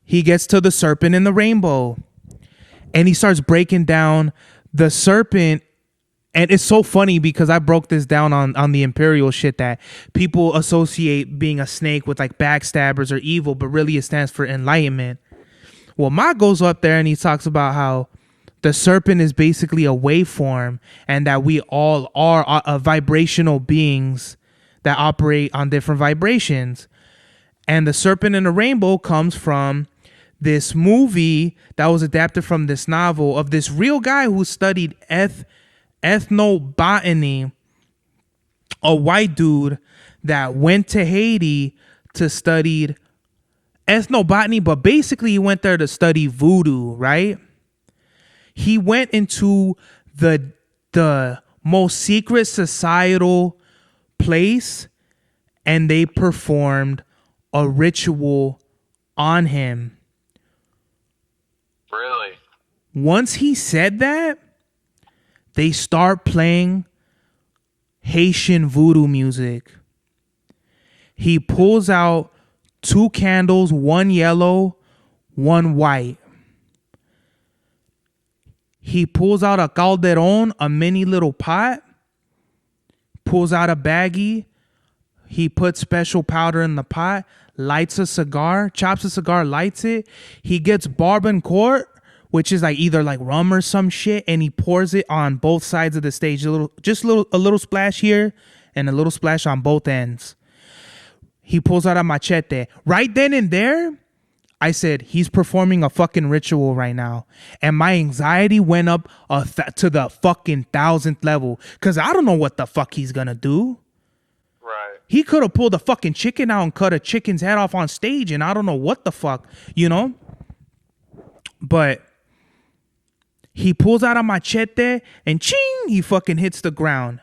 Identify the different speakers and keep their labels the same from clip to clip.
Speaker 1: he gets to the serpent in the rainbow, and he starts breaking down the serpent. And it's so funny because I broke this down on the Imperial shit that people associate being a snake with like backstabbers or evil, but really it stands for enlightenment. Well, Mach goes up there and he talks about how the serpent is basically a waveform and that we all are vibrational beings that operate on different vibrations. And the serpent in the rainbow comes from this movie that was adapted from this novel of this real guy who studied ethnobotany, a white dude that went to Haiti to study ethnobotany, but basically he went there to study voodoo, right? He went into the most secret societal place and they performed a ritual on him.
Speaker 2: Really?
Speaker 1: Once he said that, they start playing Haitian voodoo music. He pulls out 2 candles, one yellow, one white. He pulls out a calderon, a mini little pot, pulls out a baggie. He puts special powder in the pot, lights a cigar, chops a cigar, lights it. He gets barbancourt, which is like either like rum or some shit, and he pours it on both sides of the stage. A little splash here and a little splash on both ends. He pulls out a machete. Right then and there, I said, he's performing a fucking ritual right now. And my anxiety went up to the fucking 1000th level. Because I don't know what the fuck he's going to do.
Speaker 2: Right.
Speaker 1: He could have pulled a fucking chicken out and cut a chicken's head off on stage. And I don't know what the fuck, you know? But he pulls out a machete and ching, he fucking hits the ground.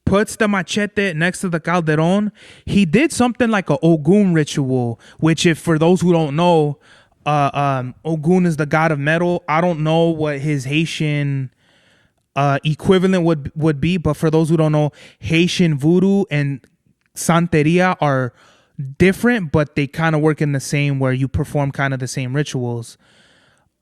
Speaker 1: Puts the machete next to the calderon. He did something like a Ogun ritual, which if for those who don't know, Ogun is the god of metal. I don't know what his Haitian equivalent would be, but for those who don't know, Haitian voodoo and Santeria are different, but they kind of work in the same where you perform kind of the same rituals.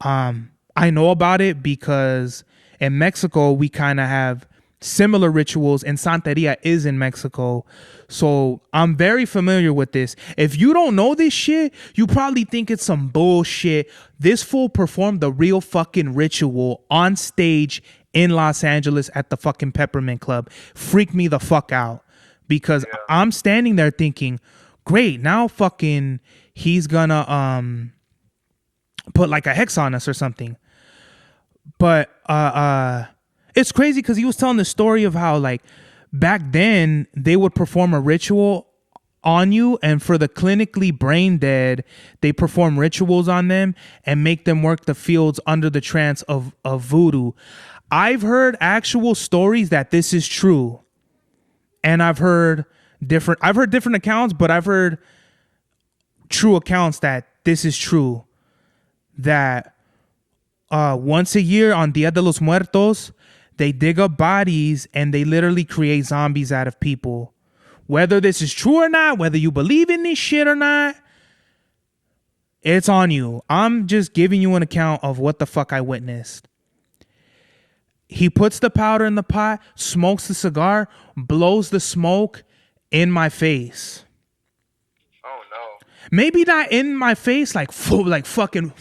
Speaker 1: I know about it because in Mexico we kind of have similar rituals, and Santeria is in Mexico. So I'm very familiar with this. If you don't know this shit, you probably think it's some bullshit. This fool performed the real fucking ritual on stage in Los Angeles at the fucking Peppermint Club. Freaked me the fuck out because I'm standing there thinking, great, now fucking he's gonna put like a hex on us or something. But it's crazy because he was telling the story of how like back then they would perform a ritual on you, and for the clinically brain dead, they perform rituals on them and make them work the fields under the trance of voodoo. I've heard actual stories that this is true, and I've heard different accounts, but I've heard true accounts that this is true. That once a year on Dia de los Muertos, they dig up bodies and they literally create zombies out of people. Whether this is true or not, whether you believe in this shit or not, it's on you. I'm just giving you an account of what the fuck I witnessed. He puts the powder in the pot, smokes the cigar, blows the smoke in my face.
Speaker 2: Oh no.
Speaker 1: Maybe not in my face, like fucking,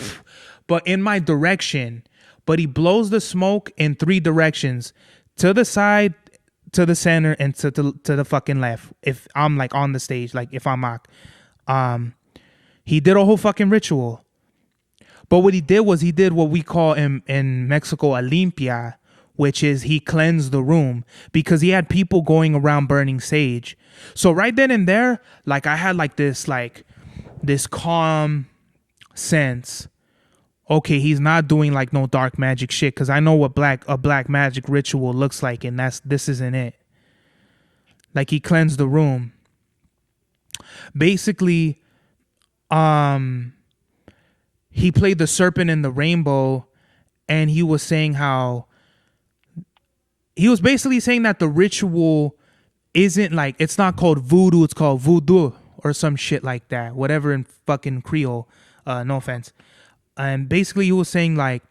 Speaker 1: but in my direction. But he blows the smoke in 3 directions: to the side, to the center, and to the fucking left. If I'm like on the stage, like if I'm Mach. He did a whole fucking ritual. But what he did was he did what we call in Mexico a limpia, which is he cleansed the room because he had people going around burning sage. So right then and there, like I had like this calm sense. Okay, he's not doing like no dark magic shit because I know what a black magic ritual looks like, and this isn't it. Like he cleansed the room. Basically, he played the serpent in the rainbow, and he was saying how he was basically saying that the ritual isn't like, it's not called voodoo, it's called voodoo, or some shit like that, whatever in fucking Creole. No offense. And basically, he was saying like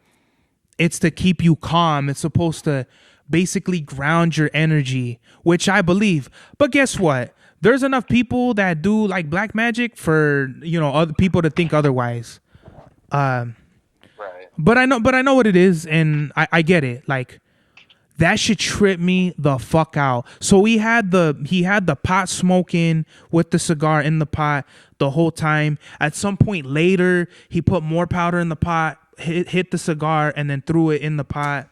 Speaker 1: it's to keep you calm. It's supposed to basically ground your energy, which I believe. But guess what? There's enough people that do like black magic for other people to think otherwise.
Speaker 2: Right.
Speaker 1: But I know what it is, and I get it. Like that should trip me the fuck out. So he had the pot smoking with the cigar in the pot the whole time. At some point later, he put more powder in the pot, hit the cigar, and then threw it in the pot.